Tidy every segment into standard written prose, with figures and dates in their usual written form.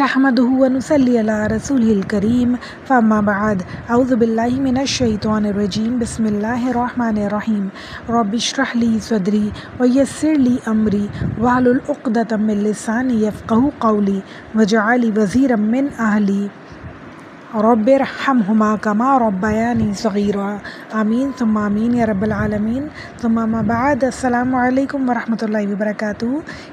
نحمده ونصلي على رسوله الكريم فأما بعد أعوذ بالله من الشيطان الرجيم بسم الله الرحمن الرحيم رب اشرح لي صدري ويسر لي أمري واحلل عقدة من لساني يفقهوا قولي واجعل لي وزيرا من أهلي رب ارحمهما كما ربياني صغيرا آمین ثم آمین یا رب العالمین ثم اما بعد السلام علیکم ورحمۃ اللہ وبرکاتہ۔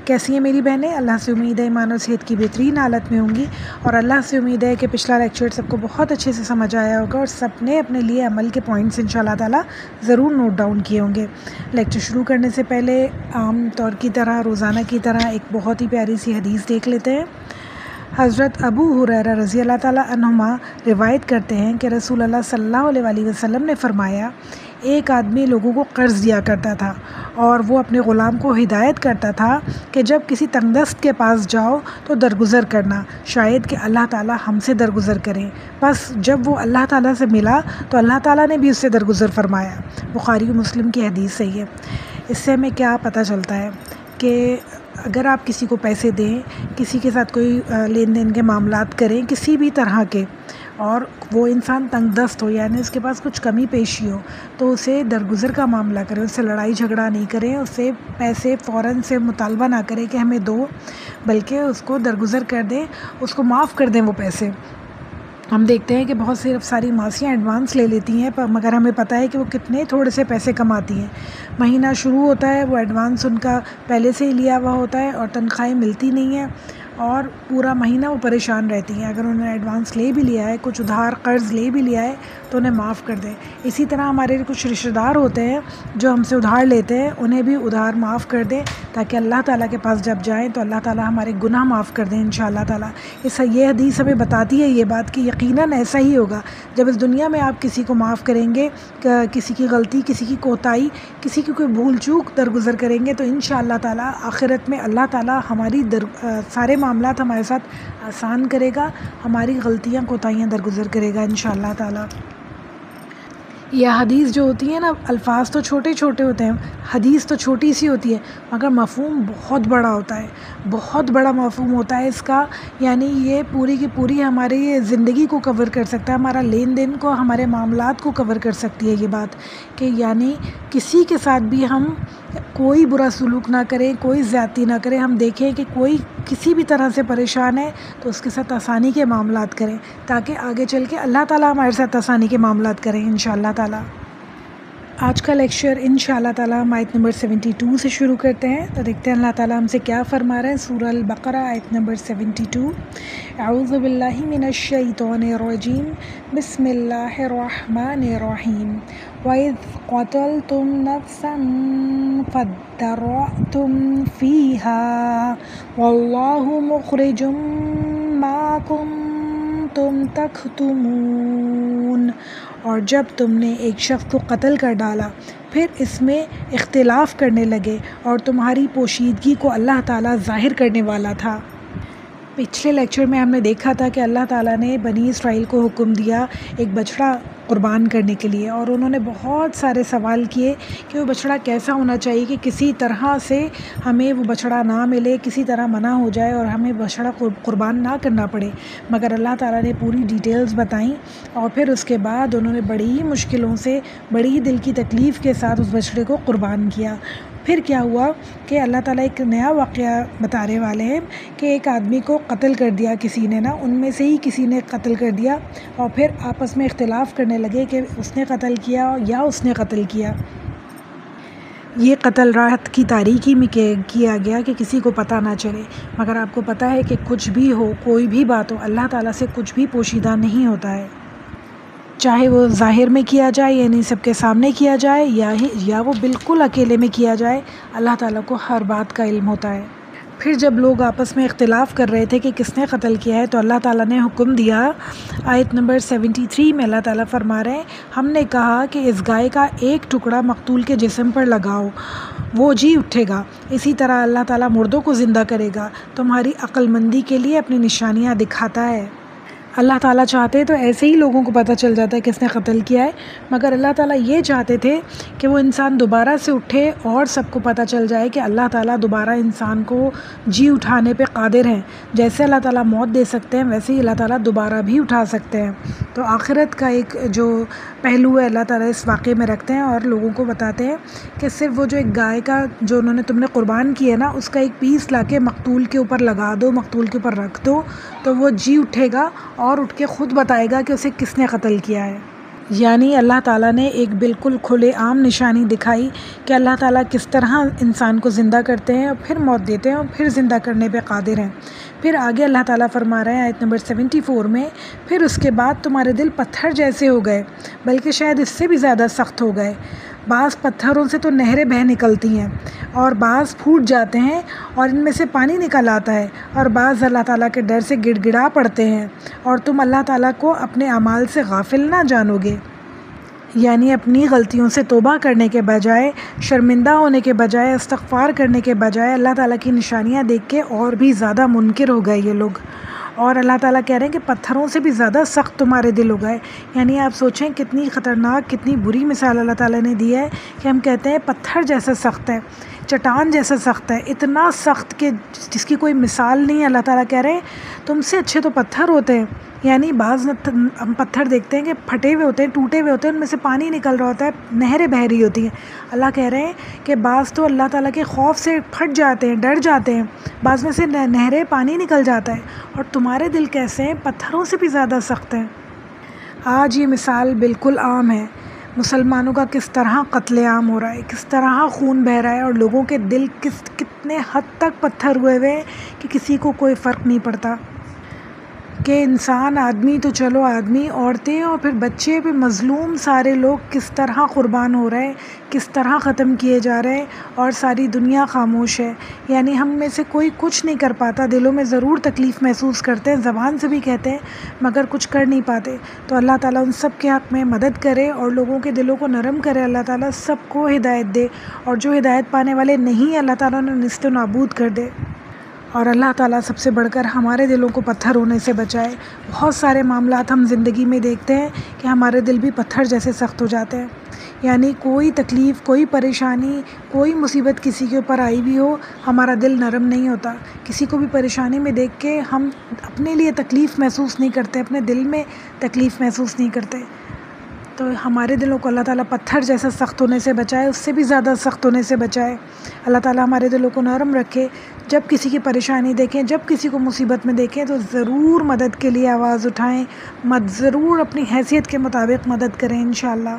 کیسی ہیں میری بہنیں؟ اللہ سے امید ہے ایمان و صحت کی بہترین حالت میں ہوں گی، اور اللہ سے امید ہے کہ پچھلا لیکچر سب کو بہت اچھے سے سمجھ آیا ہوگا اور سب نے اپنے لیے عمل کے پوائنٹس انشاءاللہ تعالیٰ ضرور نوٹ ڈاؤن کیے ہوں گے۔ لیکچر شروع کرنے سے پہلے عام طور کی طرح روزانہ کی طرح ایک بہت ہی پیاری سی حدیث دیکھ لیتے ہیں۔ حضرت ابو ہریرہ رضی اللہ تعالیٰ عنہما روایت کرتے ہیں کہ رسول اللہ صلی اللہ علیہ وسلم نے فرمایا، ایک آدمی لوگوں کو قرض دیا کرتا تھا اور وہ اپنے غلام کو ہدایت کرتا تھا کہ جب کسی تنگ دست کے پاس جاؤ تو درگزر کرنا، شاید کہ اللہ تعالیٰ ہم سے درگزر کریں۔ بس جب وہ اللہ تعالیٰ سے ملا تو اللہ تعالیٰ نے بھی اس سے درگزر فرمایا۔ بخاری و مسلم کی حدیث صحیح ہے۔ اس سے ہمیں کیا پتہ چلتا ہے کہ اگر آپ کسی کو پیسے دیں، کسی کے ساتھ کوئی لین دین کے معاملات کریں کسی بھی طرح کے، اور وہ انسان تنگ دست ہو، یعنی اس کے پاس کچھ کمی پیشی ہو، تو اسے درگزر کا معاملہ کریں، اس سے لڑائی جھگڑا نہیں کریں، اس سے پیسے فوراً سے مطالبہ نہ کریں کہ ہمیں دو، بلکہ اس کو درگزر کر دیں، اس کو معاف کر دیں وہ پیسے۔ ہم دیکھتے ہیں کہ بہت ساری ماسیاں ایڈوانس لے لیتی ہیں، مگر ہمیں پتہ ہے کہ وہ کتنے تھوڑے سے پیسے کماتی ہیں۔ مہینہ شروع ہوتا ہے، وہ ایڈوانس ان کا پہلے سے ہی لیا ہوا ہوتا ہے اور تنخواہیں ملتی نہیں ہیں، اور پورا مہینہ وہ پریشان رہتی ہیں۔ اگر انہوں نے ایڈوانس لے بھی لیا ہے، کچھ ادھار قرض لے بھی لیا ہے، تو انہیں معاف کر دیں۔ اسی طرح ہمارے کچھ رشتہ دار ہوتے ہیں جو ہم سے ادھار لیتے ہیں، انہیں بھی ادھار معاف کر دیں، تاکہ اللہ تعالیٰ کے پاس جب جائیں تو اللہ تعالیٰ ہمارے گناہ معاف کر دیں انشاءاللہ تعالیٰ۔ یہ حدیث ہمیں بتاتی ہے یہ بات کہ یقیناً ایسا ہی ہوگا۔ جب اس دنیا میں آپ کسی کو معاف کریں گے، کسی کی غلطی، کسی کی کوتاہی، کسی کی کوئی بھول چوک درگزر کریں گے، تو انشاءاللہ تعالیٰ آخرت میں اللہ تعالیٰ ہماری سارے معاملات ہمارے ساتھ آسان کرے گا، ہماری غلطیاں کوتاہیاں درگزر کرے گا انشاءاللہ تعالیٰ۔ یہ حدیث جو ہوتی ہے نا، الفاظ تو چھوٹے چھوٹے ہوتے ہیں، حدیث تو چھوٹی سی ہوتی ہے، مگر مفہوم بہت بڑا ہوتا ہے، بہت بڑا مفہوم ہوتا ہے اس کا۔ یعنی یہ پوری کی پوری ہماری زندگی کو کور کر سکتا ہے، ہمارا لین دین کو، ہمارے معاملات کو کور کر سکتی ہے یہ بات، کہ یعنی کسی کے ساتھ بھی ہم کوئی برا سلوک نہ کریں، کوئی زیادتی نہ کریں۔ ہم دیکھیں کہ کوئی کسی بھی طرح سے پریشان ہے تو اس کے ساتھ آسانی کے معاملات کریں، تاکہ آگے چل کے اللہ تعالیٰ ہمارے ساتھ آسانی کے معاملات کریں انشاءاللہ تعالیٰ۔ آج کا لیکچر انشاءاللہ تعالیٰ ہم آیت نمبر 72 سے شروع کرتے ہیں، تو دیکھتے ہیں اللہ تعالیٰ ہم سے کیا فرما رہے ہیں۔ سورہ البقرہ آیت نمبر 72۔ اعوذ باللہ من الشیطان الرجیم بسم اللہ الرحمن الرحیم وَإِذْ قَتَلْتُمْ نَفْسًا فَادَّارَأْتُمْ فِيهَا وَاللَّهُ مُخْرِجٌ مَا كُنْتُمْ تَكْتُمُونَ۔ اور جب تم نے ایک شخص کو قتل کر ڈالا، پھر اس میں اختلاف کرنے لگے، اور تمہاری پوشیدگی کو اللہ تعالیٰ ظاہر کرنے والا تھا۔ پچھلے لیکچر میں ہم نے دیکھا تھا کہ اللہ تعالیٰ نے بنی اسرائیل کو حکم دیا ایک بچڑا قربان کرنے کے لیے، اور انہوں نے بہت سارے سوال کیے کہ وہ بچڑا کیسا ہونا چاہیے کہ کسی طرح سے ہمیں وہ بچڑا نہ ملے، کسی طرح منع ہو جائے اور ہمیں بچڑا قربان نہ کرنا پڑے۔ مگر اللہ تعالیٰ نے پوری ڈیٹیلز بتائیں، اور پھر اس کے بعد انہوں نے بڑی ہی مشکلوں سے، بڑی ہی دل کی تکلیف کے ساتھ اس بچڑے کو قربان کیا۔ پھر کیا ہوا کہ اللہ تعالیٰ ایک نیا واقعہ بتانے والے ہیں کہ ایک آدمی کو قتل کر دیا کسی نے، نا ان میں سے ہی کسی نے قتل کر دیا، اور پھر آپس میں اختلاف کرنے لگے کہ اس نے قتل کیا یا اس نے قتل کیا۔ یہ قتل رات کی تاریکی میں کیا گیا کہ کسی کو پتہ نہ چلے۔ مگر آپ کو پتہ ہے کہ کچھ بھی ہو، کوئی بھی بات ہو، اللہ تعالیٰ سے کچھ بھی پوشیدہ نہیں ہوتا ہے، چاہے وہ ظاہر میں کیا جائے، یعنی سب کے سامنے کیا جائے، یا وہ بالکل اکیلے میں کیا جائے، اللہ تعالیٰ کو ہر بات کا علم ہوتا ہے۔ پھر جب لوگ آپس میں اختلاف کر رہے تھے کہ کس نے قتل کیا ہے، تو اللہ تعالیٰ نے حکم دیا۔ آیت نمبر 73 میں اللہ تعالیٰ فرما رہے ہیں، ہم نے کہا کہ اس گائے کا ایک ٹکڑا مقتول کے جسم پر لگاؤ، وہ جی اٹھے گا۔ اسی طرح اللہ تعالیٰ مردوں کو زندہ کرے گا، تمہاری عقل مندی کے لیے اپنی نشانیاں دکھاتا ہے۔ اللہ تعالیٰ چاہتے تو ایسے ہی لوگوں کو پتہ چل جاتا ہے کس نے قتل کیا ہے، مگر اللہ تعالیٰ یہ چاہتے تھے کہ وہ انسان دوبارہ سے اٹھے اور سب کو پتہ چل جائے کہ اللہ تعالیٰ دوبارہ انسان کو جی اٹھانے پہ قادر ہیں۔ جیسے اللہ تعالیٰ موت دے سکتے ہیں ویسے ہی اللہ تعالیٰ دوبارہ بھی اٹھا سکتے ہیں۔ تو آخرت کا ایک جو پہلو ہے اللہ تعالیٰ اس واقعے میں رکھتے ہیں اور لوگوں کو بتاتے ہیں کہ صرف وہ جو ایک گائے کا جو انہوں نے تم نے قربان کی ہے نا، اس کا ایک پیس لا کے مقتول کے اوپر لگا دو، مقتول کے اوپر رکھ دو، تو وہ جی اٹھے گا اور اٹھ کے خود بتائے گا کہ اسے کس نے قتل کیا ہے۔ یعنی اللہ تعالیٰ نے ایک بالکل کھلے عام نشانی دکھائی کہ اللہ تعالیٰ کس طرح انسان کو زندہ کرتے ہیں اور پھر موت دیتے ہیں اور پھر زندہ کرنے پہ قادر ہیں۔ پھر آگے اللہ تعالیٰ فرما رہے ہیں آیت نمبر 74 میں، پھر اس کے بعد تمہارے دل پتھر جیسے ہو گئے، بلکہ شاید اس سے بھی زیادہ سخت ہو گئے۔ بعض پتھروں سے تو نہریں بہہ نکلتی ہیں اور بعض پھوٹ جاتے ہیں اور ان میں سے پانی نکل آتا ہے، اور بعض اللہ تعالیٰ کے ڈر سے گڑ گڑا پڑتے ہیں، اور تم اللہ تعالیٰ کو اپنے اعمال سے غافل نہ جانو گے۔ یعنی اپنی غلطیوں سے توبہ کرنے کے بجائے، شرمندہ ہونے کے بجائے، استغفار کرنے کے بجائے اللہ تعالیٰ کی نشانیاں دیکھ کے اور بھی زیادہ منکر ہو گئے یہ لوگ، اور اللہ تعالیٰ کہہ رہے ہیں کہ پتھروں سے بھی زیادہ سخت تمہارے دل ہو گئے۔ یعنی آپ سوچیں کتنی خطرناک، کتنی بری مثال اللہ تعالیٰ نے دی ہے کہ ہم کہتے ہیں پتھر جیسا سخت ہے، چٹان جیسا سخت ہے، اتنا سخت کہ جس کی کوئی مثال نہیں ہے۔ اللہ تعالیٰ کہہ رہے ہیں تم سے اچھے تو پتھر ہوتے ہیں۔ یعنی بعض ہم پتھر دیکھتے ہیں کہ پھٹے ہوئے ہوتے ہیں، ٹوٹے ہوئے ہوتے ہیں، ان میں سے پانی نکل رہا ہوتا ہے، نہریں بہہ رہی ہوتی ہیں۔ اللہ کہہ رہے ہیں کہ بعض تو اللہ تعالیٰ کے خوف سے پھٹ جاتے ہیں، ڈر جاتے ہیں، بعض میں سے نہریں پانی نکل جاتا ہے، اور تمہارے دل کیسے ہیں؟ پتھروں سے بھی زیادہ سخت ہیں۔ آج یہ مثال بالکل عام ہے، مسلمانوں کا کس طرح قتل عام ہو رہا ہے، کس طرح خون بہہ رہا ہے، اور لوگوں کے دل کتنے حد تک پتھر ہوئے ہوئے کہ کسی کو کوئی فرق نہیں پڑتا کہ انسان، آدمی تو چلو آدمی، عورتیں اور پھر بچے، پھر مظلوم سارے لوگ کس طرح قربان ہو رہے ہیں، کس طرح ختم کیے جا رہے ہیں، اور ساری دنیا خاموش ہے۔ یعنی ہم میں سے کوئی کچھ نہیں کر پاتا، دلوں میں ضرور تکلیف محسوس کرتے ہیں، زبان سے بھی کہتے ہیں، مگر کچھ کر نہیں پاتے۔ تو اللہ تعالیٰ ان سب کے حق میں مدد کرے اور لوگوں کے دلوں کو نرم کرے، اللہ تعالیٰ سب کو ہدایت دے، اور جو ہدایت پانے والے نہیں اللہ تعالیٰ نے نیست و نابود کر دے، اور اللہ تعالیٰ سب سے بڑھ کر ہمارے دلوں کو پتھر ہونے سے بچائے۔ بہت سارے معاملات ہم زندگی میں دیکھتے ہیں کہ ہمارے دل بھی پتھر جیسے سخت ہو جاتے ہیں۔ یعنی کوئی تکلیف، کوئی پریشانی، کوئی مصیبت کسی کے اوپر آئی بھی ہو، ہمارا دل نرم نہیں ہوتا۔ کسی کو بھی پریشانی میں دیکھ کے ہم اپنے لیے تکلیف محسوس نہیں کرتے، اپنے دل میں تکلیف محسوس نہیں کرتے۔ تو ہمارے دلوں کو اللہ تعالیٰ پتھر جیسا سخت ہونے سے بچائے، اس سے بھی زیادہ سخت ہونے سے بچائے۔ اللہ تعالیٰ ہمارے دلوں کو نرم رکھے، جب کسی کی پریشانی دیکھیں، جب کسی کو مصیبت میں دیکھیں تو ضرور مدد کے لیے آواز اٹھائیں، ضرور اپنی حیثیت کے مطابق مدد کریں انشاءاللہ۔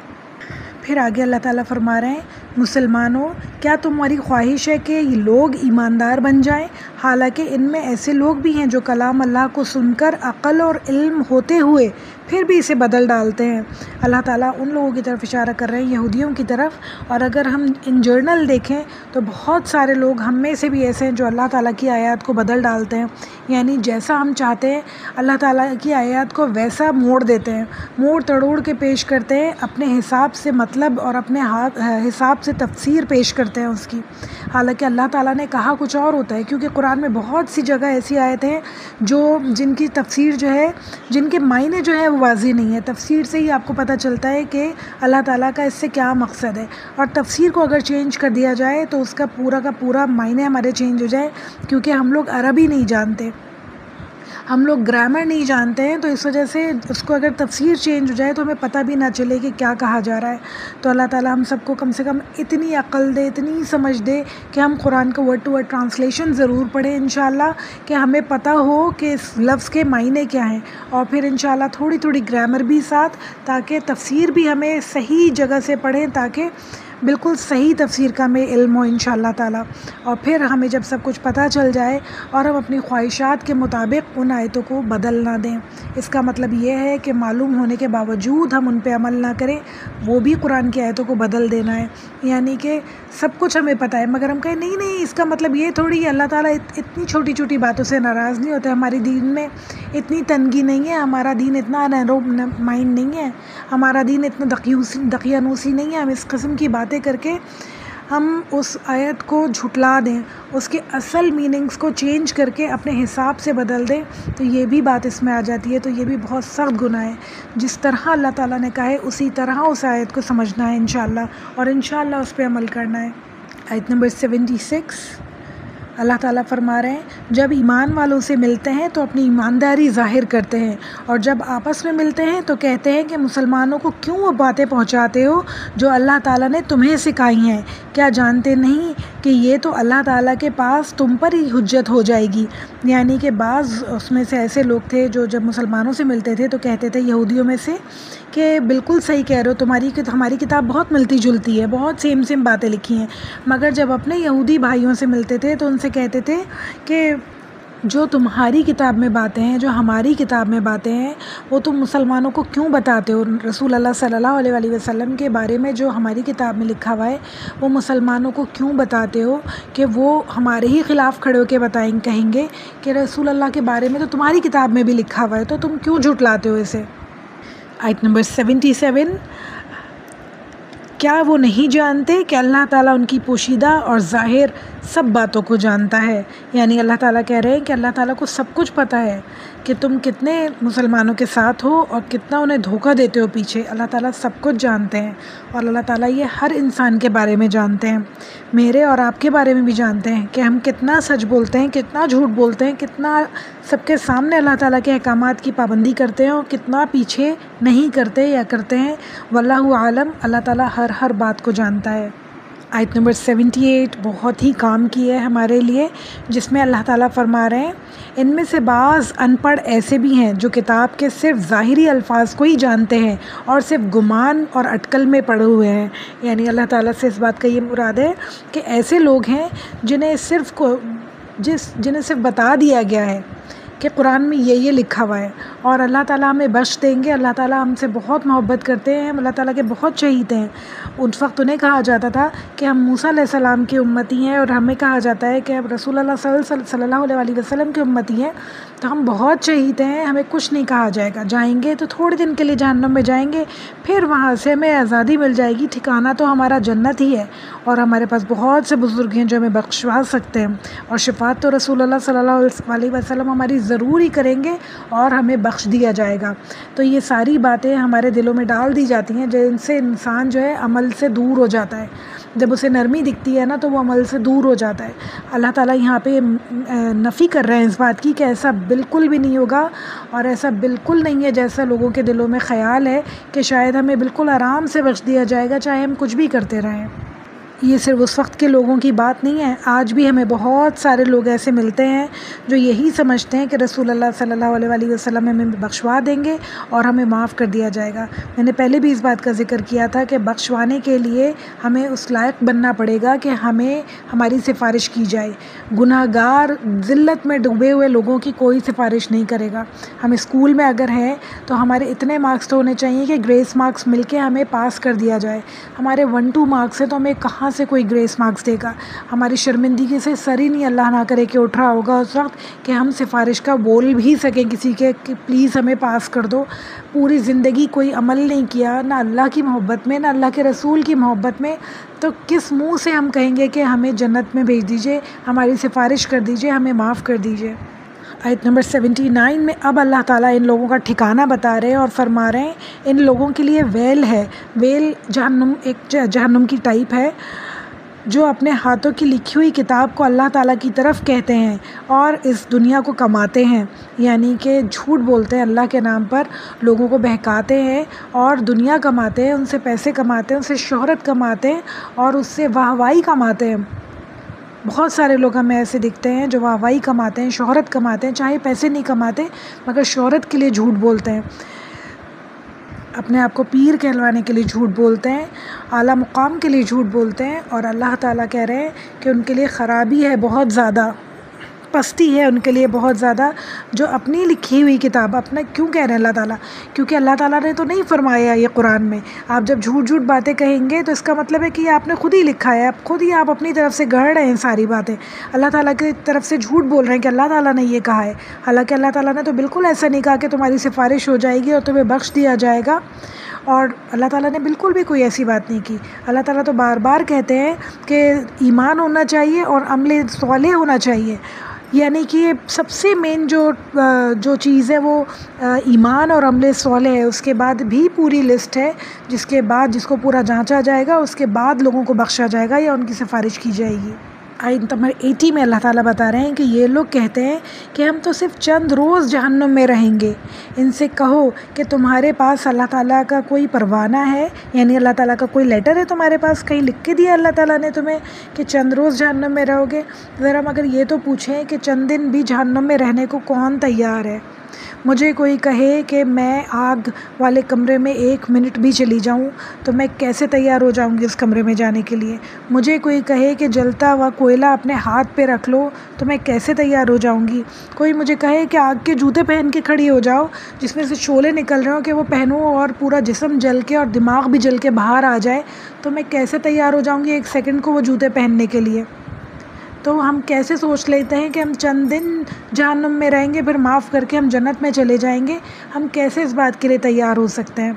پھر آگے اللہ تعالیٰ فرما رہے ہیں، مسلمانوں کیا تمہاری خواہش ہے کہ یہ لوگ ایماندار بن جائیں، حالانکہ ان میں ایسے لوگ بھی ہیں جو کلام اللہ کو سن کر عقل اور علم ہوتے ہوئے پھر بھی اسے بدل ڈالتے ہیں۔ اللہ تعالیٰ ان لوگوں کی طرف اشارہ کر رہے ہیں، یہودیوں کی طرف، اور اگر ہم ان جرنل دیکھیں تو بہت سارے لوگ ہم میں سے بھی ایسے ہیں جو اللہ تعالیٰ کی آیات کو بدل ڈالتے ہیں۔ یعنی جیسا ہم چاہتے ہیں اللہ تعالیٰ کی آیات کو ویسا موڑ دیتے ہیں، موڑ تڑوڑ کے پیش کرتے ہیں، اپنے حساب سے مطلب اور اپنے حساب سے تفسیر پیش کرتے ہیں اس کی، حالانکہ اللہ تعالیٰ نے کہا کچھ اور ہوتا ہے۔ کیونکہ قرآن میں بہت سی جگہ ایسی آیتیں ہیں جن کی تفسیر جو ہے، جن کے معنی جو ہے وہ واضح نہیں ہے، تفسیر سے ہی آپ کو پتہ چلتا ہے کہ اللہ تعالیٰ کا اس سے کیا مقصد ہے، اور تفسیر کو اگر چینج کر دیا جائے تو اس کا پورا معنی ہمارے چینج ہو جائے، کیونکہ ہم لوگ عربی نہیں جانتے، ہم لوگ گرامر نہیں جانتے ہیں، تو اس وجہ سے اس کو اگر تفسیر چینج ہو جائے تو ہمیں پتہ بھی نہ چلے کہ کیا کہا جا رہا ہے۔ تو اللہ تعالیٰ ہم سب کو کم سے کم اتنی عقل دے، اتنی سمجھ دے کہ ہم قرآن کا ورڈ ٹو ورڈ ٹرانسلیشن ضرور پڑھیں انشاءاللہ، کہ ہمیں پتہ ہو کہ اس لفظ کے معنی کیا ہیں، اور پھر انشاءاللہ تھوڑی تھوڑی گرامر بھی ساتھ، تاکہ تفسیر بھی ہمیں صحیح جگہ سے پڑھیں، تاکہ بالکل صحیح تفسیر کا ہمیں علم ہو انشاءاللہ تعالیٰ۔ اور پھر ہمیں جب سب کچھ پتہ چل جائے اور ہم اپنی خواہشات کے مطابق ان آیتوں کو بدل نہ دیں، اس کا مطلب یہ ہے کہ معلوم ہونے کے باوجود ہم ان پہ عمل نہ کریں، وہ بھی قرآن کی آیتوں کو بدل دینا ہے۔ یعنی کہ سب کچھ ہمیں پتہ ہے، مگر ہم کہیں نہیں اس کا مطلب یہ تھوڑی ہے، اللہ تعالیٰ اتنی چھوٹی چھوٹی باتوں سے ناراض نہیں ہوتے، ہماری دین میں اتنی تنگی نہیں ہے، ہمارا دین اتنا نیرو مائنڈ نہیں ہے، ہمارا دین اتنا دقیانوسی نہیں ہے، ہم اس قسم کی باتیں کر کے ہم اس آیت کو جھٹلا دیں، اس کے اصل میننگز کو چینج کر کے اپنے حساب سے بدل دیں، تو یہ بھی بات اس میں آ جاتی ہے. تو یہ بھی بہت سخت گناہ ہے. جس طرح اللہ تعالیٰ نے کہا ہے اسی طرح اس آیت کو سمجھنا ہے انشاءاللہ، اور انشاءاللہ اس پہ عمل کرنا ہے. آیت نمبر 76 اللہ تعالیٰ فرما رہے ہیں جب ایمان والوں سے ملتے ہیں تو اپنی ایمانداری ظاہر کرتے ہیں، اور جب آپس میں ملتے ہیں تو کہتے ہیں کہ مسلمانوں کو کیوں وہ باتیں پہنچاتے ہو جو اللہ تعالیٰ نے تمہیں سکھائی ہیں، کیا جانتے نہیں کہ یہ تو اللہ تعالیٰ کے پاس تم پر ہی حجت ہو جائے گی. یعنی کہ بعض اس میں سے ایسے لوگ تھے جو جب مسلمانوں سے ملتے تھے تو کہتے تھے یہودیوں میں سے کہ بالکل صحیح کہہ رہے ہو، ہماری کتاب بہت ملتی جلتی ہے، بہت سیم باتیں لکھی ہیں. مگر جب اپنے یہودی بھائیوں سے ملتے تھے تو ان سے کہتے تھے کہ جو تمہاری کتاب میں باتیں ہیں، جو ہماری کتاب میں باتیں ہیں، وہ تم مسلمانوں کو کیوں بتاتے ہو؟ رسول اللہ صلی اللہ علیہ وآلہ وسلم کے بارے میں جو ہماری کتاب میں لکھا ہوا ہے وہ مسلمانوں کو کیوں بتاتے ہو کہ وہ ہمارے ہی خلاف کھڑے ہو کے کہیں گے کہ رسول اللہ کے بارے میں تو تمہاری کتاب میں بھی لکھا ہوا ہے، تو تم کیوں جھٹلاتے ہو اسے. آیت نمبر 77 کیا وہ نہیں جانتے کہ اللہ تعالیٰ ان کی پوشیدہ اور ظاہر سب باتوں کو جانتا ہے؟ یعنی اللہ تعالیٰ کہہ رہے ہیں کہ اللہ تعالیٰ کو سب کچھ پتہ ہے کہ تم کتنے مسلمانوں کے ساتھ ہو اور کتنا انہیں دھوکہ دیتے ہو پیچھے. اللہ تعالیٰ سب کچھ جانتے ہیں، اور اللہ تعالیٰ یہ ہر انسان کے بارے میں جانتے ہیں، میرے اور آپ کے بارے میں بھی جانتے ہیں کہ ہم کتنا سچ بولتے ہیں، کتنا جھوٹ بولتے ہیں، کتنا سب کے سامنے اللہ تعالیٰ کے احکامات کی پابندی کرتے ہیں اور کتنا پیچھے نہیں کرتے یا کرتے ہیں. واللہ عالم، اللہ تعالیٰ ہر بات کو جانتا ہے. آیت نمبر 78 بہت ہی کام کی ہے ہمارے لیے، جس میں اللہ تعالیٰ فرما رہے ہیں ان میں سے بعض ان پڑھ ایسے بھی ہیں جو کتاب کے صرف ظاہری الفاظ کو ہی جانتے ہیں اور صرف گمان اور اٹکل میں پڑے ہوئے ہیں. یعنی اللہ تعالیٰ سے اس بات کا یہ مراد ہے کہ ایسے لوگ ہیں جنہیں صرف بتا دیا گیا ہے کہ قرآن میں یہ لکھا ہوا ہے، اور اللہ تعالیٰ ہمیں بخش دیں گے. اللہ تعالیٰ ہم سے بہت محبت کرتے ہیں، ہم اللہ تعالیٰ کے بہت شہید ہیں. اس وقت انہیں کہا جاتا تھا کہ ہم موسیٰ علیہ السلام کی امتی ہیں، اور ہمیں کہا جاتا ہے کہ اب رسول اللہ صلی اللہ علیہ وآلہ وسلم کی امتی ہیں، تو ہم بہت شہید ہیں، ہمیں کچھ نہیں کہا جائے گا. جائیں گے تو تھوڑے دن کے لیے جہنم میں جائیں گے، پھر وہاں سے ہمیں آزادی مل جائے گی، ٹھکانہ تو ہمارا جنت ہی ہے. اور ہمارے پاس بہت سے بزرگ ہیں جو ہمیں بخشوا سکتے ہیں، اور شفاعت تو رسول اللہ صلی اللہ علیہ وسلم ہماری ضرور ہی کریں گے اور ہمیں بخش دیا جائے گا. تو یہ ساری باتیں ہمارے دلوں میں ڈال دی جاتی ہیں جن سے انسان جو ہے عمل سے دور ہو جاتا ہے. جب اسے نرمی دکھتی ہے نا تو وہ عمل سے دور ہو جاتا ہے. اللہ تعالیٰ یہاں پہ نفی کر رہے ہیں اس بات کی کہ ایسا بالکل بھی نہیں ہوگا، اور ایسا بالکل نہیں ہے جیسا لوگوں کے دلوں میں خیال ہے کہ شاید ہمیں بالکل آرام سے بخش دیا جائے گا چاہے ہم کچھ بھی کرتے رہیں. یہ صرف اس وقت کے لوگوں کی بات نہیں ہے، آج بھی ہمیں بہت سارے لوگ ایسے ملتے ہیں جو یہی سمجھتے ہیں کہ رسول اللہ صلی اللہ علیہ وآلہ وسلم ہمیں بخشوا دیں گے اور ہمیں معاف کر دیا جائے گا. میں نے پہلے بھی اس بات کا ذکر کیا تھا کہ بخشوانے کے لیے ہمیں اس لائق بننا پڑے گا کہ ہمیں ہماری سفارش کی جائے. گناہ گار ذلت میں ڈوبے ہوئے لوگوں کی کوئی سفارش نہیں کرے گا. ہم اسکول میں اگر ہیں تو ہمارے اتنے مارکس تو ہونے چاہیے کہ گریس مارکس مل کے ہمیں پاس کر دیا جائے. ہمارے 1-2 مارکس ہیں تو ہمیں کہاں سے کوئی گریس مارکس دے گا؟ ہماری شرمندگی سے سر ہی نہیں اللہ نہ کرے کہ اٹھ رہا ہوگا اس وقت کہ ہم سفارش کا بول بھی سکیں کسی کے کہ پلیز ہمیں پاس کر دو. پوری زندگی کوئی عمل نہیں کیا، نہ اللہ کی محبت میں نہ اللہ کے رسول کی محبت میں، تو کس منہ سے ہم کہیں گے کہ ہمیں جنت میں بھیج دیجئے، ہماری سفارش کر دیجئے، ہمیں معاف کر دیجئے. آیت نمبر 79 میں اب اللہ تعالیٰ ان لوگوں کا ٹھکانہ بتا رہے ہیں اور فرما رہے ہیں ان لوگوں کے لیے ویل ہے. ویل جہنم، ایک جہنم کی ٹائپ ہے جو اپنے ہاتھوں کی لکھی ہوئی کتاب کو اللہ تعالیٰ کی طرف کہتے ہیں اور اس دنیا کو کماتے ہیں. یعنی کہ جھوٹ بولتے ہیں اللہ کے نام پر، لوگوں کو بہکاتے ہیں اور دنیا کماتے ہیں، ان سے پیسے کماتے ہیں، ان سے شہرت کماتے ہیں اور اس سے واہوائی کماتے ہیں. بہت سارے لوگ ہمیں ایسے دکھتے ہیں جو واہوائی کماتے ہیں، شہرت کماتے ہیں، چاہے پیسے نہیں کماتے مگر شہرت کے لیے جھوٹ بولتے ہیں، اپنے آپ کو پیر کہلوانے کے لیے جھوٹ بولتے ہیں، اعلیٰ مقام کے لیے جھوٹ بولتے ہیں. اور اللہ تعالیٰ کہہ رہے ہیں کہ ان کے لیے خرابی ہے بہت زیادہ، پستی ہے ان کے لیے بہت زیادہ، جو اپنی لکھی ہوئی کتاب اپنا کیوں کہہ رہے ہیں اللہ تعالیٰ؟ کیونکہ اللہ تعالیٰ نے تو نہیں فرمایا یہ قرآن میں. آپ جب جھوٹ باتیں کہیں گے تو اس کا مطلب ہے کہ یہ آپ نے خود ہی لکھا ہے، آپ اپنی طرف سے گڑھ رہے ہیں ساری باتیں. اللہ تعالیٰ کی طرف سے جھوٹ بول رہے ہیں کہ اللہ تعالیٰ نے یہ کہا ہے، حالانکہ اللہ تعالیٰ نے تو بالکل ایسا نہیں کہا کہ تمہاری سفارش ہو جائے گی اور تمہیں بخش دیا جائے گا. اور اللہ تعالیٰ نے بالکل بھی کوئی ایسی بات نہیں کی. اللہ تعالیٰ تو بار بار کہتے ہیں کہ ایمان ہونا چاہیے اور عمل صالح ہونا چاہیے. یعنی کہ سب سے مین جو چیز ہے وہ ایمان اور عمل صالح ہے. اس کے بعد بھی پوری لسٹ ہے جس کے بعد جس کو پورا جانچا جائے گا، اس کے بعد لوگوں کو بخشا جائے گا یا ان کی سفارش کی جائے گی. آیت نمبر 80 میں اللہ تعالیٰ بتا رہے ہیں کہ یہ لوگ کہتے ہیں کہ ہم تو صرف چند روز جہنم میں رہیں گے. ان سے کہو کہ تمہارے پاس اللہ تعالیٰ کا کوئی پروانہ ہے، یعنی اللہ تعالیٰ کا کوئی لیٹر ہے تمہارے پاس، کہیں لکھ کے دیا اللہ تعالیٰ نے تمہیں کہ چند روز جہنم میں رہو گے. ذرا مگر یہ تو پوچھیں کہ چند دن بھی جہنم میں رہنے کو کون تیار ہے؟ مجھے کوئی کہے کہ میں آگ والے کمرے میں 1 منٹ بھی چلی جاؤں تو میں کیسے تیار ہو جاؤں گی اس کمرے میں جانے کے لیے. مجھے کوئی کہے کہ جلتا ہوا کوئلہ اپنے ہاتھ پہ رکھ لو تو میں کیسے تیار ہو جاؤں گی. کوئی مجھے کہے کہ آگ کے جوتے پہن کے کھڑی ہو جاؤ جس میں سے شعلے نکل رہے ہوں کہ وہ پہنوں اور پورا جسم جل کے اور دماغ بھی جل کے باہر آ جائے تو میں کیسے تیار ہو جاؤں گی 1 سیکنڈ کو وہ جوتے پہننے کے لیے. تو ہم کیسے سوچ لیتے ہیں کہ ہم چند دن جہنم میں رہیں گے پھر معاف کر کے ہم جنت میں چلے جائیں گے. ہم کیسے اس بات کے لیے تیار ہو سکتے ہیں؟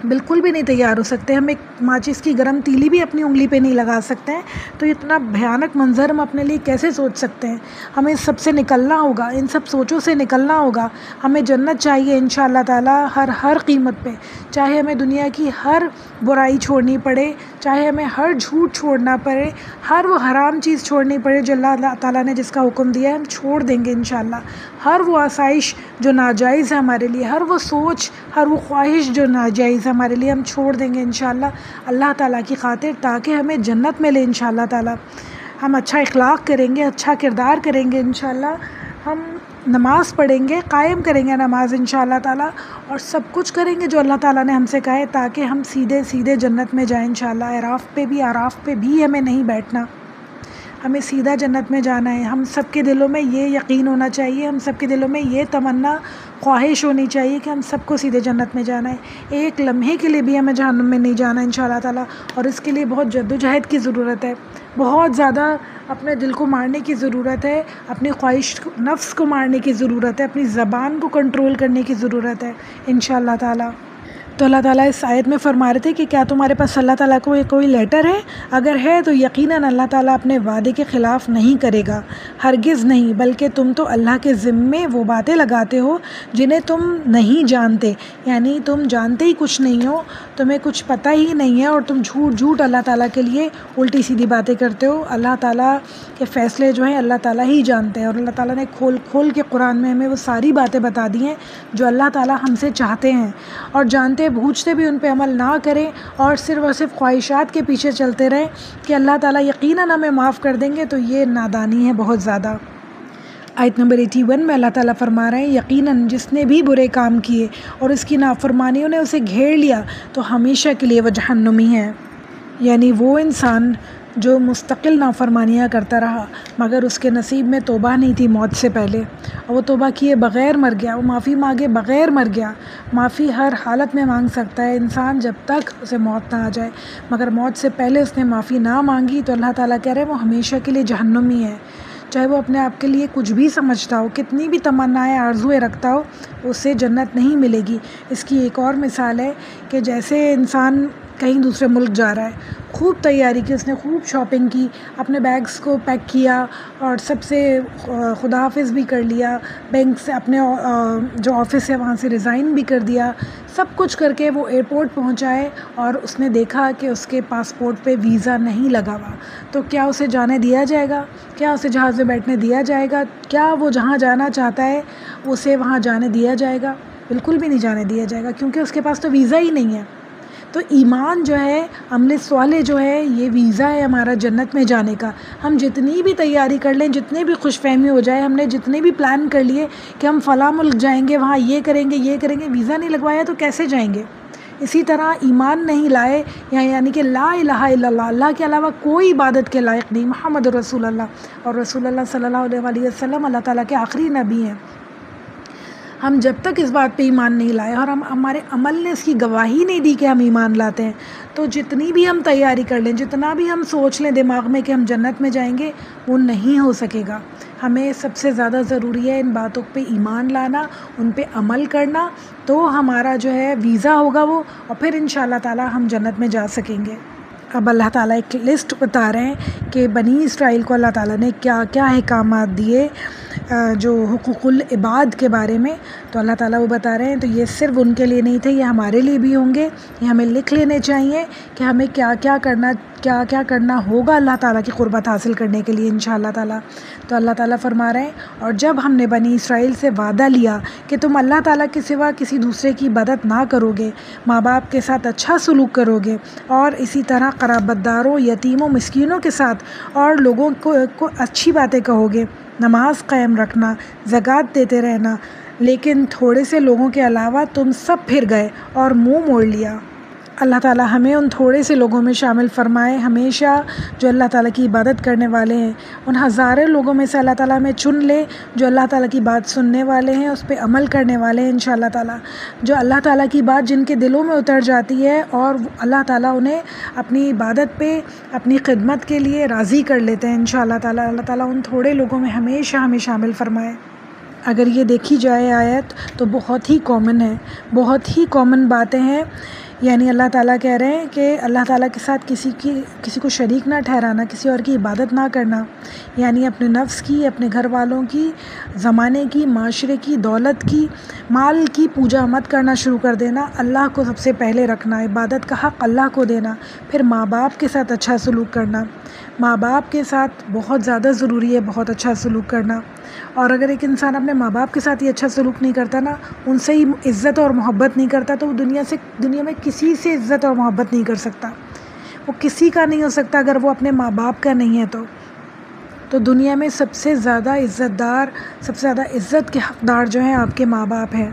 بالکل بھی نہیں تیار ہو سکتے. ہم ایک ماچس کی گرم تیلی بھی اپنی انگلی پہ نہیں لگا سکتے ہیں. تو اتنا بھیانک منظر ہم اپنے لیے کیسے سوچ سکتے ہیں؟ ہمیں سب سے نکلنا ہوگا، ان سب سوچوں سے نکلنا ہوگا. ہمیں جنت چاہیے انشاءاللہ تعالیٰ ہر قیمت پہ، چاہے ہمیں دنیا کی ہر برائی چھوڑنی پڑے، چاہے ہمیں ہر جھوٹ چھوڑنا پڑے، ہر وہ حرام چیز چھوڑنی پڑے جو اللہ تعالیٰ نے جس کا حکم دیا ہے ہم چھوڑ دیں گے انشاءاللہ. ہر وہ آسائش جو ناجائز ہے ہمارے لیے، ہر وہ سوچ، ہر وہ خواہش جو ناجائز ہے ہمارے لیے ہم چھوڑ دیں گے انشاءاللہ اللہ تعالیٰ کی خاطر، تاکہ ہمیں جنت ملے انشاءاللہ تعالیٰ. ہم اچھا اخلاق کریں گے، اچھا کردار کریں گے انشاءاللہ. ہم نماز پڑھیں گے، قائم کریں گے نماز انشاءاللہ تعالیٰ، اور سب کچھ کریں گے جو اللہ تعالیٰ نے ہم سے کہا ہے تاکہ ہم سیدھے سیدھے جنت میں جائیں انشاءاللہ. اعراف پہ بھی ہمیں نہیں بیٹھنا، ہمیں سیدھا جنت میں جانا ہے. ہم سب کے دلوں میں یہ یقین ہونا چاہیے، ہم سب کے دلوں میں یہ تمنا خواہش ہونی چاہیے کہ ہم سب کو سیدھے جنت میں جانا ہے. ایک لمحے کے لیے بھی ہمیں جہنم میں نہیں جانا انشاءاللہ تعالیٰ. اور اس کے لیے بہت جد و جہد کی ضرورت ہے، بہت زیادہ اپنے دل کو مارنے کی ضرورت ہے، اپنی خواہش نفس کو مارنے کی ضرورت ہے، اپنی زبان کو کنٹرول کرنے کی ضرورت ہے انشاءاللہ تعالیٰ. تو اللہ تعالیٰ اس آیت میں فرما رہے تھے کہ کیا تمہارے پاس اللہ تعالیٰ کو کوئی لیٹر ہے؟ اگر ہے تو یقیناً اللہ تعالیٰ اپنے وعدے کے خلاف نہیں کرے گا، ہرگز نہیں. بلکہ تم تو اللہ کے ذمے وہ باتیں لگاتے ہو جنہیں تم نہیں جانتے، یعنی تم جانتے ہی کچھ نہیں ہو، تمہیں کچھ پتہ ہی نہیں ہے اور تم جھوٹ اللہ تعالیٰ کے لیے الٹی سیدھی باتیں کرتے ہو. اللہ تعالیٰ کے فیصلے جو ہیں اللہ تعالیٰ ہی جانتے ہیں، اور اللہ تعالیٰ نے کھول کے قرآن میں ہمیں وہ ساری باتیں بتا دی ہیں جو اللہ تعالیٰ ہم سے چاہتے ہیں. اور جانتے بوجھتے بھی ان پہ عمل نہ کریں اور صرف خواہشات کے پیچھے چلتے رہیں کہ اللہ تعالیٰ یقیناً ہمیں معاف کر دیں گے، تو یہ نادانی ہے بہت زیادہ. آیت نمبر 81 میں اللہ تعالیٰ فرما رہے ہیں یقیناً جس نے بھی برے کام کیے اور اس کی نافرمانیوں نے اسے گھیر لیا تو ہمیشہ کے لیے وہ جہنمی ہے. یعنی وہ انسان جو مستقل نافرمانیاں کرتا رہا مگر اس کے نصیب میں توبہ نہیں تھی موت سے پہلے، اور وہ توبہ کیے بغیر مر گیا، وہ معافی مانگے بغیر مر گیا. معافی ہر حالت میں مانگ سکتا ہے انسان جب تک اسے موت نہ آ جائے، مگر موت سے پہلے اس نے معافی نہ مانگی تو اللہ تعالیٰ کہہ رہے ہیں وہ ہمیشہ کے لیے جہنمی ہے. چاہے وہ اپنے آپ کے لیے کچھ بھی سمجھتا ہو، کتنی بھی تمنائیں آرزویں رکھتا ہو، اسے جنت نہیں ملے گی. اس کی ایک اور مثال ہے کہ جیسے انسان کہیں دوسرے ملک جا رہا ہے، خوب تیاری کی، اس نے خوب شاپنگ کی، اپنے بیگز کو پیک کیا اور سب سے خدا حافظ بھی کر لیا، بینک سے اپنے جو آفس ہے وہاں سے ریزائن بھی کر دیا، سب کچھ کر کے وہ ایئرپورٹ پہنچائے اور اس نے دیکھا کہ اس کے پاسپورٹ پہ ویزا نہیں لگا ہوا. تو کیا اسے جانے دیا جائے گا؟ کیا اسے جہاز میں بیٹھنے دیا جائے گا؟ کیا وہ جہاں جانا چاہتا ہے اسے وہاں جانے دیا جائے گا؟ بالکل بھی نہیں جانے دیا جائے گا، کیونکہ اس کے پاس تو ویزا ہی نہیں ہے. تو ایمان جو ہے، عمل صالح جو ہے، یہ ویزا ہے ہمارا جنت میں جانے کا. ہم جتنی بھی تیاری کر لیں، جتنے بھی خوش فہمی ہو جائے، ہم نے جتنے بھی پلان کر لیے کہ ہم فلاں ملک جائیں گے، وہاں یہ کریں گے یہ کریں گے، ویزا نہیں لگوایا تو کیسے جائیں گے؟ اسی طرح ایمان نہیں لائے، یعنی کہ لا الہ الا اللہ، اللہ کے علاوہ کوئی عبادت کے لائق نہیں، محمد رسول اللہ، اور رسول اللہ صلی اللہ علیہ وسلم اللہ تعالیٰ کے آخری نبی ہیں. ہم جب تک اس بات پہ ایمان نہیں لائے اور ہمارے عمل نے اس کی گواہی نہیں دی کہ ہم ایمان لاتے ہیں، تو جتنی بھی ہم تیاری کر لیں، جتنا بھی ہم سوچ لیں دماغ میں کہ ہم جنت میں جائیں گے، وہ نہیں ہو سکے گا. ہمیں سب سے زیادہ ضروری ہے ان باتوں پہ ایمان لانا، ان پہ عمل کرنا، تو ہمارا جو ہے ویزا ہوگا وہ، اور پھر انشاءاللہ تعالی ہم جنت میں جا سکیں گے۔ اب اللہ تعالیٰ ایک لسٹ بتا رہے ہیں کہ بنی اسرائیل کو اللہ تعالیٰ نے کیا کیا احکامات دیے جو حقوق العباد کے بارے میں، تو اللہ تعالیٰ وہ بتا رہے ہیں، تو یہ صرف ان کے لیے نہیں تھے، یہ ہمارے لیے بھی ہوں گے، یہ ہمیں لکھ لینے چاہیے کہ ہمیں کیا کیا کرنا ہوگا اللہ تعالیٰ کی قربت حاصل کرنے کے لیے انشاءاللہ تعالیٰ۔ تو اللہ تعالیٰ فرما رہے ہیں، اور جب ہم نے بنی اسرائیل سے وعدہ لیا کہ تم اللہ تعالیٰ کے سوا کسی دوسرے کی عبادت نہ کرو گے، ماں باپ کے ساتھ اچھا سلوک کرو گے، اور اسی طرح قرابت داروں، یتیموں، مسکینوں کے ساتھ اور لوگوں کو اچھی باتیں کہو گے، نماز قائم رکھنا، زکوٰۃ دیتے رہنا، لیکن تھوڑے سے لوگوں کے علاوہ تم سب پھر گئے اور منہ موڑ لیا۔ اللہ تعالیٰ ہمیں ان تھوڑے سے لوگوں میں شامل فرمائے، ہمیشہ جو اللہ تعالیٰ کی عبادت کرنے والے ہیں، ان ہزاروں لوگوں میں سے اللہ تعالیٰ ہمیں چن لے جو اللہ تعالیٰ کی بات سننے والے ہیں، اس پہ عمل کرنے والے ہیں انشاءاللہ تعالیٰ، جو اللہ تعالیٰ کی بات جن کے دلوں میں اتر جاتی ہے اور اللہ تعالیٰ انہیں اپنی عبادت پہ، اپنی خدمت کے لیے راضی کر لیتے ہیں انشاءاللہ تعالیٰ۔ اللہ تعالیٰ ان تھوڑے لوگوں میں ہمیشہ ہمیں شامل فرمائے۔ اگر یہ دیکھی جائے آیت تو بہت ہی کامن ہے، بہت ہی کامن باتیں ہیں، یعنی اللہ تعالیٰ کہہ رہے ہیں کہ اللہ تعالیٰ کے ساتھ کسی کو شریک نہ ٹھہرانا، کسی اور کی عبادت نہ کرنا، یعنی اپنے نفس کی، اپنے گھر والوں کی، زمانے کی، معاشرے کی، دولت کی، مال کی پوجا مت کرنا شروع کر دینا، اللہ کو سب سے پہلے رکھنا، عبادت کا حق اللہ کو دینا، پھر ماں باپ کے ساتھ اچھا سلوک کرنا، ماں باپ کے ساتھ بہت زیادہ ضروری ہے بہت اچھا سلوک کرنا، اور اگر ایک انسان اپنے ماں باپ کے ساتھ ہی اچھا سلوک نہیں کرتا نا، ان سے ہی عزت اور محبت نہیں کرتا، تو وہ دنیا میں کسی سے عزت اور محبت نہیں کر سکتا، وہ کسی کا نہیں ہو سکتا اگر وہ اپنے ماں باپ کا نہیں ہے تو دنیا میں سب سے زیادہ عزت دار، سب سے زیادہ عزت کے حقدار جو ہیں آپ کے ماں باپ ہیں۔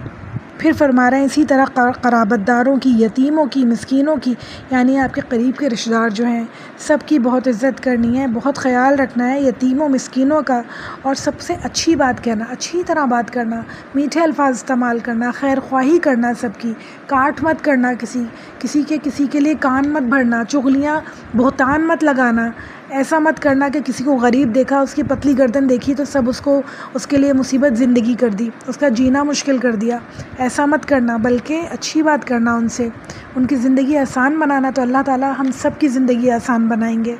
پھر فرما رہے ہیں اسی طرح قرابت داروں کی، یتیموں کی، مسکینوں کی، یعنی آپ کے قریب کے رشتہ دار جو ہیں سب کی بہت عزت کرنی ہے، بہت خیال رکھنا ہے یتیموں مسکینوں کا، اور سب سے اچھی بات کہنا، اچھی طرح بات کرنا، میٹھے الفاظ استعمال کرنا، خیر خواہی کرنا، سب کی کاٹ مت کرنا، کسی کے لیے کان مت بھرنا، چغلیاں بہتان مت لگانا، ایسا مت کرنا کہ کسی کو غریب دیکھا، اس کی پتلی گردن دیکھی تو سب اس کے لیے مصیبت زندگی کر دی، اس کا جینا مشکل کر دیا، ایسا مت کرنا، بلکہ اچھی بات کرنا ان سے، ان کی زندگی آسان بنانا، تو اللہ تعالیٰ ہم سب کی زندگی آسان بنائیں گے۔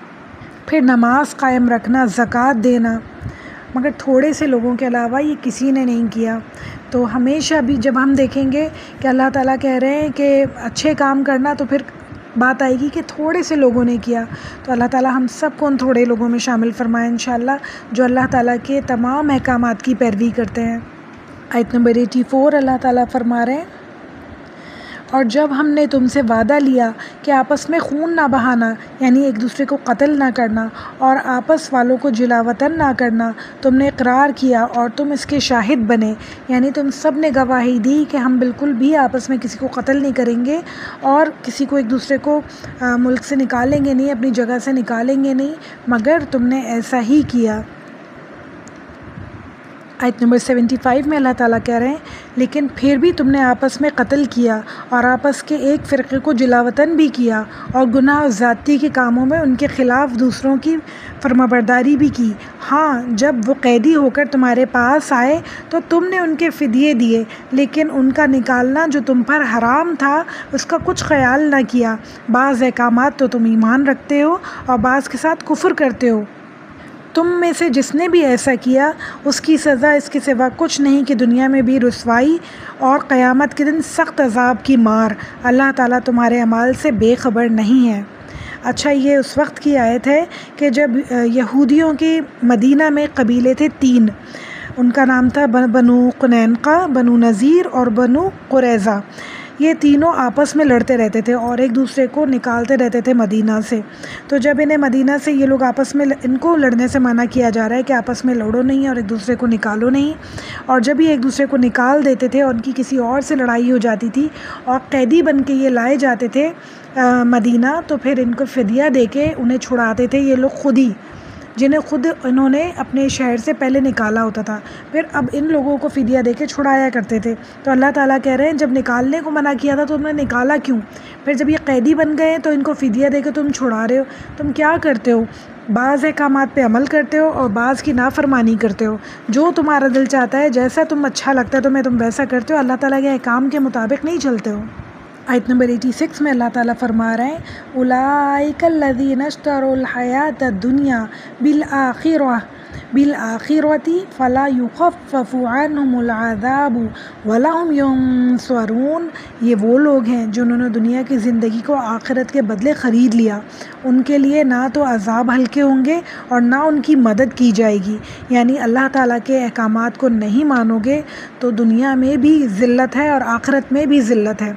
پھر نماز قائم رکھنا، زکوٰۃ دینا، مگر تھوڑے سے لوگوں کے علاوہ یہ کسی نے نہیں کیا۔ تو ہمیشہ بھی جب ہم دیکھیں گے کہ اللہ تعالیٰ کہہ رہے ہیں کہ اچھے کام کرنا، تو پھر بات آئے گی کہ تھوڑے سے لوگوں نے کیا، تو اللہ تعالیٰ ہم سب کو ان تھوڑے لوگوں میں شامل فرمائے انشاءاللہ، جو اللہ تعالیٰ کے تمام احکامات کی پیروی کرتے ہیں۔ آیت نمبر 84 اللہ تعالیٰ فرما رہے ہیں، اور جب ہم نے تم سے وعدہ لیا کہ آپس میں خون نہ بہانا، یعنی ایک دوسرے کو قتل نہ کرنا، اور آپس والوں کو جلا وطن نہ کرنا، تم نے اقرار کیا اور تم اس کے شاہد بنے، یعنی تم سب نے گواہی دی کہ ہم بالکل بھی آپس میں کسی کو قتل نہیں کریں گے، اور کسی کو ایک دوسرے کو ملک سے نکالیں گے نہیں، اپنی جگہ سے نکالیں گے نہیں، مگر تم نے ایسا ہی کیا۔ آیت نمبر 75 میں اللہ تعالیٰ کہہ رہے ہیں، لیکن پھر بھی تم نے آپس میں قتل کیا اور آپس کے ایک فرقے کو جلا وطن بھی کیا، اور گناہ اور زیادتی کے کاموں میں ان کے خلاف دوسروں کی فرمانبرداری بھی کی۔ ہاں، جب وہ قیدی ہو کر تمہارے پاس آئے تو تم نے ان کے فدیے دیے، لیکن ان کا نکالنا جو تم پر حرام تھا اس کا کچھ خیال نہ کیا۔ بعض احکامات تو تم ایمان رکھتے ہو اور بعض کے ساتھ کفر کرتے ہو۔ تم میں سے جس نے بھی ایسا کیا اس کی سزا اس کے سوا کچھ نہیں کہ دنیا میں بھی رسوائی اور قیامت کے دن سخت عذاب کی مار۔ اللہ تعالیٰ تمہارے اعمال سے بے خبر نہیں ہے۔ اچھا، یہ اس وقت کی آیت ہے کہ جب یہودیوں کے مدینہ میں قبیلے تھے 3، ان کا نام تھا بنو قنینقہ، بنو نذیر اور بنو قریظہ۔ یہ تینوں آپس میں لڑتے رہتے تھے اور ایک دوسرے کو نکالتے رہتے تھے مدینہ سے۔ تو جب انہیں مدینہ سے یہ لوگ آپس میں، ان کو لڑنے سے منع کیا جا رہا ہے کہ آپس میں لڑو نہیں اور ایک دوسرے کو نکالو نہیں، اور جب یہ ایک دوسرے کو نکال دیتے تھے اور ان کی کسی اور سے لڑائی ہو جاتی تھی اور قیدی بن کے یہ لائے جاتے تھے مدینہ، تو پھر ان کو فدیہ دے کے انہیں چھڑاتے تھے یہ لوگ خود ہی، جنہیں خود انہوں نے اپنے شہر سے پہلے نکالا ہوتا تھا، پھر اب ان لوگوں کو فدیہ دے کے چھڑایا کرتے تھے۔ تو اللہ تعالیٰ کہہ رہے ہیں جب نکالنے کو منع کیا تھا تو تم نے نکالا کیوں؟ پھر جب یہ قیدی بن گئے تو ان کو فدیہ دے کے تم چھڑا رہے ہو، تم کیا کرتے ہو؟ بعض احکامات پہ عمل کرتے ہو اور بعض کی نافرمانی کرتے ہو۔ جو تمہارا دل چاہتا ہے، جیسا تم اچھا لگتا ہے تمہیں، تم ویسا کرتے ہو، اللہ تعالیٰ کے احکام کے مطابق نہیں چلتے ہو۔ آیت نمبر 86 میں اللہ تعالیٰ فرما رہے ہیں اولئک الذین اشتروا الحیاۃ الدنیا بالآخرۃ فلا یخفف عنہم العذاب ولہم ینصرون۔ یہ وہ لوگ ہیں جنہوں نے دنیا کی زندگی کو آخرت کے بدلے خرید لیا، ان کے لیے نہ تو عذاب ہلکے ہوں گے اور نہ ان کی مدد کی جائے گی۔ یعنی اللہ تعالیٰ کے احکامات کو نہیں مانو گے تو دنیا میں بھی ذلت ہے اور آخرت میں بھی ذلت ہے۔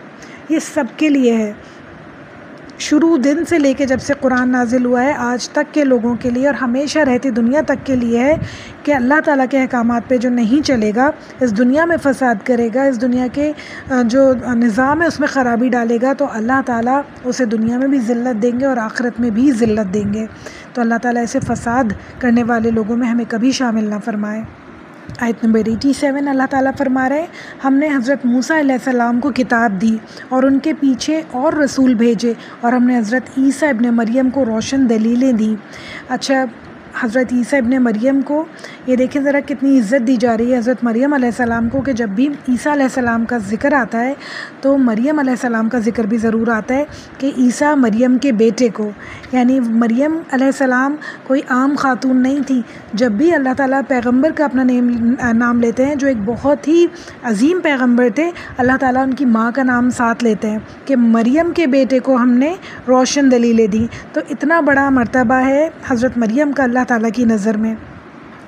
یہ سب کے لیے ہے، شروع دن سے لے کے جب سے قرآن نازل ہوا ہے آج تک کے لوگوں کے لیے اور ہمیشہ رہتی دنیا تک کے لیے ہے کہ اللہ تعالیٰ کے احکامات پہ جو نہیں چلے گا، اس دنیا میں فساد کرے گا، اس دنیا کے جو نظام ہے اس میں خرابی ڈالے گا، تو اللہ تعالیٰ اسے دنیا میں بھی ذلت دیں گے اور آخرت میں بھی ذلت دیں گے۔ تو اللہ تعالیٰ ایسے فساد کرنے والے لوگوں میں ہمیں کبھی شامل نہ فرمائے۔ آیت نمبر 87 اللہ تعالیٰ فرما رہے ہیں ہم نے حضرت موسیٰ علیہ السلام کو کتاب دی اور ان کے پیچھے اور رسول بھیجے، اور ہم نے حضرت عیسیٰ ابن مریم کو روشن دلیلیں دیں۔ اچھا، حضرت عیسیٰ ابن مریم کو یہ دیکھیں ذرا کتنی عزت دی جا رہی ہے حضرت مریم علیہ السلام کو، کہ جب بھی عیسیٰ علیہ السلام کا ذکر آتا ہے تو مریم علیہ السلام کا ذکر بھی ضرور آتا ہے کہ عیسیٰ مریم کے بیٹے کو، یعنی مریم علیہ السلام کوئی عام خاتون نہیں تھی۔ جب بھی اللہ تعالیٰ پیغمبر کا اپنا نام لیتے ہیں جو ایک بہت ہی عظیم پیغمبر تھے، اللہ تعالیٰ ان کی ماں کا نام ساتھ لیتے ہیں کہ مریم کے بیٹے کو ہم نے روشن دلیلیں دیں۔ تو اتنا بڑا مرتبہ ہے حضرت مریم کا اللہ تعالیٰ کی نظر میں۔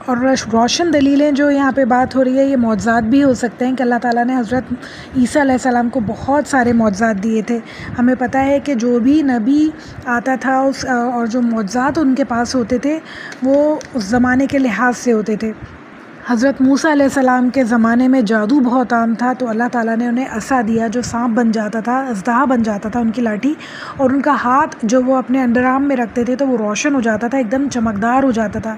اور روشن دلیلیں جو یہاں پہ بات ہو رہی ہے، یہ معجزات بھی ہو سکتے ہیں کہ اللہ تعالیٰ نے حضرت عیسیٰ علیہ السلام کو بہت سارے معجزات دیے تھے۔ ہمیں پتہ ہے کہ جو بھی نبی آتا تھا اور جو معجزات ان کے پاس ہوتے تھے وہ اس زمانے کے لحاظ سے ہوتے تھے۔ حضرت موسیٰ علیہ السلام کے زمانے میں جادو بہت عام تھا، تو اللہ تعالیٰ نے انہیں عصا دیا جو سانپ بن جاتا تھا، اژدہا بن جاتا تھا ان کی لاٹھی، اور ان کا ہاتھ جو وہ اپنے انڈر آرم میں رکھتے تھے تو وہ روشن ہو جاتا تھا، ایک دم چمکدار ہو جاتا تھا۔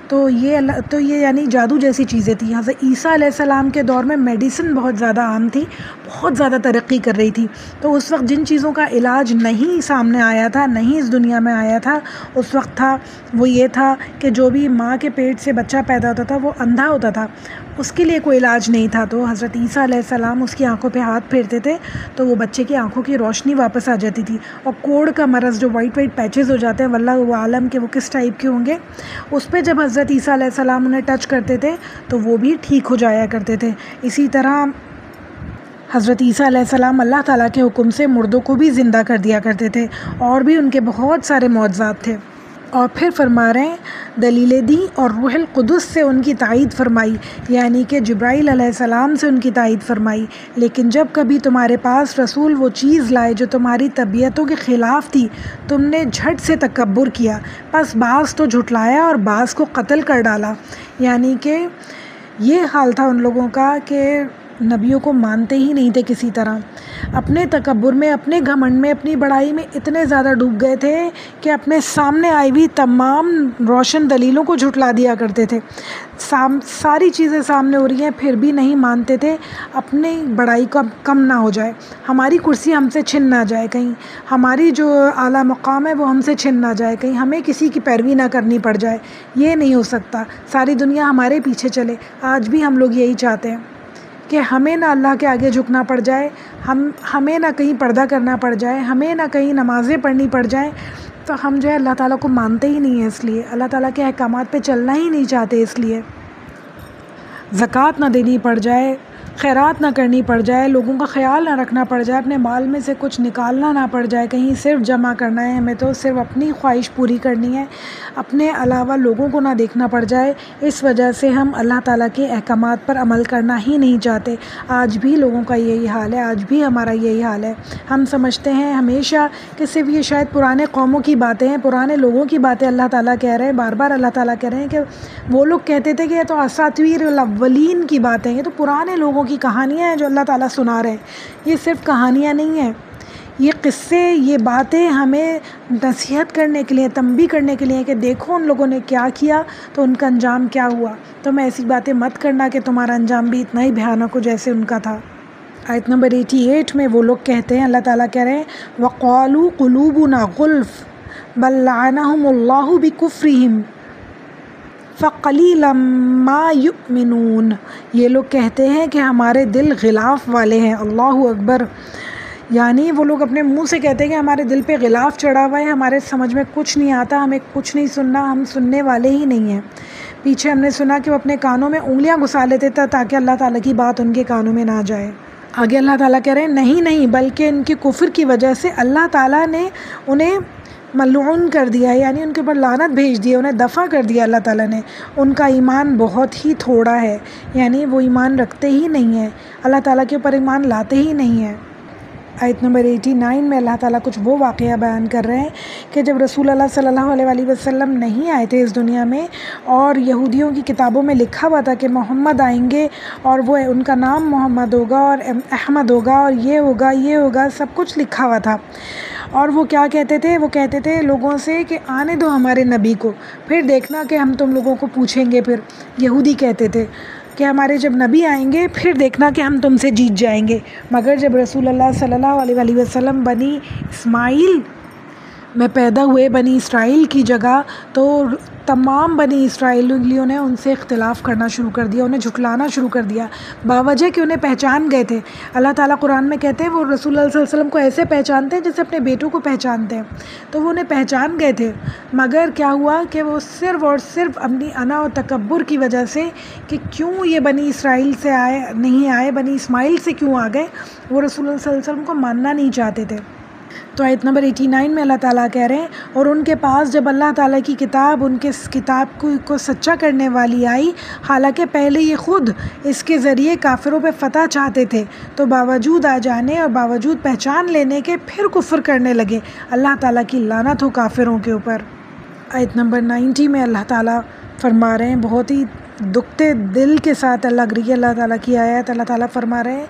تو یہ یعنی جادو جیسی چیزیں تھیں۔ حضرت عیسیٰ علیہ السلام کے دور میں میڈیسن بہت زیادہ عام تھی، بہت زیادہ ترقی کر رہی تھی، تو اس وقت جن چیزوں کا علاج نہیں سامنے آیا تھا، نہیں اس دنیا میں آیا تھا، اس وقت تھا وہ یہ تھا کہ جو بھی ماں کے پیٹ سے بچہ پیدا ہوتا تھا وہ اندھا ہوتا تھا، اس کے لیے کوئی علاج نہیں تھا، تو حضرت عیسیٰ علیہ السلام اس کی آنکھوں پہ ہاتھ پھیرتے تھے تو وہ بچے کی آنکھوں کی روشنی واپس آ جاتی تھی، اور کوڑ کا مرض جو وائٹ پیچز ہو جاتے ہیں، واللہ عالم کہ وہ کس ٹائپ کے ہوں گے، اس پہ جب حضرت عیسیٰ علیہ السلام انہیں ٹچ کرتے تھے تو وہ بھی ٹھیک ہو جایا کرتے تھے۔ اسی طرح حضرت عیسیٰ علیہ السلام اللہ تعالیٰ کے حکم سے مردوں کو بھی زندہ کر دیا کرتے تھے، اور بھی ان کے بہت سارے معجزات تھے۔ اور پھر فرما رہے ہیں دلیلیں دیں اور روح القدس سے ان کی تائید فرمائی، یعنی کہ جبرائیل علیہ السلام سے ان کی تائید فرمائی۔ لیکن جب کبھی تمہارے پاس رسول وہ چیز لائے جو تمہاری طبیعتوں کے خلاف تھی، تم نے جھٹ سے تکبر کیا، پس بعض تو جھٹلایا اور بعض کو قتل کر ڈالا۔ یعنی کہ یہ حال تھا ان لوگوں کا کہ نبیوں کو مانتے ہی نہیں تھے کسی طرح، اپنے تکبر میں، اپنے گھمنڈ میں، اپنی بڑائی میں اتنے زیادہ ڈوب گئے تھے کہ اپنے سامنے آئی ہوئی تمام روشن دلیلوں کو جھٹلا دیا کرتے تھے۔ ساری چیزیں سامنے ہو رہی ہیں پھر بھی نہیں مانتے تھے، اپنی بڑائی کا کم نہ ہو جائے، ہماری کرسی ہم سے چھن نہ جائے، کہیں ہماری جو اعلیٰ مقام ہے وہ ہم سے چھن نہ جائے، کہیں ہمیں کسی کی پیروی نہ کرنی پڑ جائے، یہ نہیں ہو سکتا، ساری دنیا ہمارے پیچھے چلے۔ آج بھی ہم لوگ یہی چاہتے ہیں کہ ہمیں نہ اللہ کے آگے جھکنا پڑ جائے، ہمیں نہ کہیں پردہ کرنا پڑ جائے، ہمیں نہ کہیں نمازیں پڑھنی پڑ جائیں، تو ہم جو ہے اللہ تعالیٰ کو مانتے ہی نہیں ہیں، اس لیے اللہ تعالیٰ کے احکامات پہ چلنا ہی نہیں چاہتے، اس لیے زکوٰۃ نہ دینی پڑ جائے، خیرات نہ کرنی پڑ جائے، لوگوں کا خیال نہ رکھنا پڑ جائے، اپنے مال میں سے کچھ نکالنا نہ پڑ جائے، کہیں صرف جمع کرنا ہے ہمیں، تو صرف اپنی خواہش پوری کرنی ہے، اپنے علاوہ لوگوں کو نہ دیکھنا پڑ جائے، اس وجہ سے ہم اللہ تعالیٰ کے احکامات پر عمل کرنا ہی نہیں چاہتے۔ آج بھی لوگوں کا یہی حال ہے، آج بھی ہمارا یہی حال ہے۔ ہم سمجھتے ہیں ہمیشہ کہ صرف یہ شاید پرانے قوموں کی باتیں ہیں، پرانے لوگوں کی باتیں اللہ تعالیٰ کہہ رہے ہیں، بار بار اللہ تعالیٰ کہہ رہے ہیں کہ وہ لوگ کہتے تھے کہ یہ تو اساطیر الاولین کی باتیں ہیں، یہ تو پرانے لوگوں کی کہانیاں ہیں جو اللہ تعالیٰ سنا رہے ہیں۔ یہ صرف کہانیاں نہیں ہیں، یہ قصے، یہ باتیں ہمیں نصیحت کرنے کے لیے، تنبیہ کرنے کے لیے کہ دیکھو ان لوگوں نے کیا کیا تو ان کا انجام کیا ہوا، تم ایسی باتیں مت کرنا کہ تمہارا انجام بھی اتنا ہی بھیانک ہو جیسے ان کا تھا۔ آیت نمبر 88 میں وہ لوگ کہتے ہیں، اللہ تعالیٰ کہہ رہے ہیں وَقَالُوا قُلُوبُنَا غُلْفٌ بَل لَّعَنَهُمُ اللَّهُ بِكُفْرِهِمْ فَقَلِيلًا مَا يُؤْمِنُونَ۔ یہ لوگ کہتے ہیں کہ ہمارے دل غلاف والے ہیں، اللہ اکبر، یعنی وہ لوگ اپنے منہ سے کہتے ہیں کہ ہمارے دل پہ غلاف چڑھا ہوا ہے، ہمارے سمجھ میں کچھ نہیں آتا، ہمیں کچھ نہیں سننا، ہم سننے والے ہی نہیں ہیں۔ پیچھے ہم نے سنا کہ وہ اپنے کانوں میں انگلیاں گھسا لیتے تھے تاکہ اللہ تعالیٰ کی بات ان کے کانوں میں نہ جائے۔ آگے اللہ تعالیٰ کہہ رہے ہیں نہیں بلکہ ان کے کفر کی وجہ سے اللہ تعالیٰ نے انہیں ملعون کر دیا ہے، یعنی ان کے اوپر لعنت بھیج دی ہے، انہیں دفع کر دیا اللہ تعالیٰ نے۔ ان کا ایمان بہت ہی تھوڑا ہے، یعنی وہ ایمان رکھتے ہی نہیں ہیں، اللہ تعالیٰ کے اوپر ایمان لاتے ہی نہیں ہیں۔ آیت نمبر 89 میں اللہ تعالیٰ کچھ وہ واقعہ بیان کر رہے ہیں کہ جب رسول اللہ صلی اللہ علیہ وسلم نہیں آئے تھے اس دنیا میں، اور یہودیوں کی کتابوں میں لکھا ہوا تھا کہ محمد آئیں گے اور وہ ان کا نام محمد ہوگا اور احمد ہوگا اور یہ ہوگا، سب کچھ لکھا ہوا تھا۔ اور وہ کیا کہتے تھے؟ وہ کہتے تھے لوگوں سے کہ آنے دو ہمارے نبی کو، پھر دیکھنا کہ ہم تم لوگوں کو پوچھیں گے۔ پھر یہودی کہتے تھے کہ ہمارے جب نبی آئیں گے پھر دیکھنا کہ ہم تم سے جیت جائیں گے۔ مگر جب رسول اللہ صلی اللہ علیہ وسلم بنی اسماعیل میں پیدا ہوئے، بنی اسرائیل کی جگہ، تو تمام بنی اسرائیلیوں نے ان سے اختلاف کرنا شروع کر دیا، انہیں جھٹلانا شروع کر دیا، باوجہ کہ انہیں پہچان گئے تھے۔ اللہ تعالیٰ قرآن میں کہتے ہیں وہ رسول اللہ صلی اللہ علیہ وسلم کو ایسے پہچانتے ہیں جیسے اپنے بیٹوں کو پہچانتے ہیں، تو وہ انہیں پہچان گئے تھے، مگر کیا ہوا کہ وہ صرف اور صرف اپنی انا و تکبر کی وجہ سے کہ کیوں یہ بنی اسرائیل سے نہیں آئے، بنی اسماعیل سے کیوں آ گئے، وہ رسول اللہ صلی اللہ علیہ وسلم کو ماننا نہیں چاہتے تھے۔ تو آیت نمبر 89 میں اللہ تعالیٰ کہہ رہے ہیں اور ان کے پاس جب اللہ تعالیٰ کی کتاب، ان کے کتاب کو سچا کرنے والی آئی، حالانکہ پہلے یہ خود اس کے ذریعے کافروں پہ فتح چاہتے تھے، تو باوجود آ جانے اور باوجود پہچان لینے کے پھر کفر کرنے لگے۔ اللہ تعالیٰ کی لعنت ہو کافروں کے اوپر۔ آیت نمبر 90 میں اللہ تعالیٰ فرما رہے ہیں، بہت ہی دکھتے دل کے ساتھ لگ رہی ہے اللہ تعالیٰ کی آیت۔ اللہ تعالیٰ فرما رہے ہیں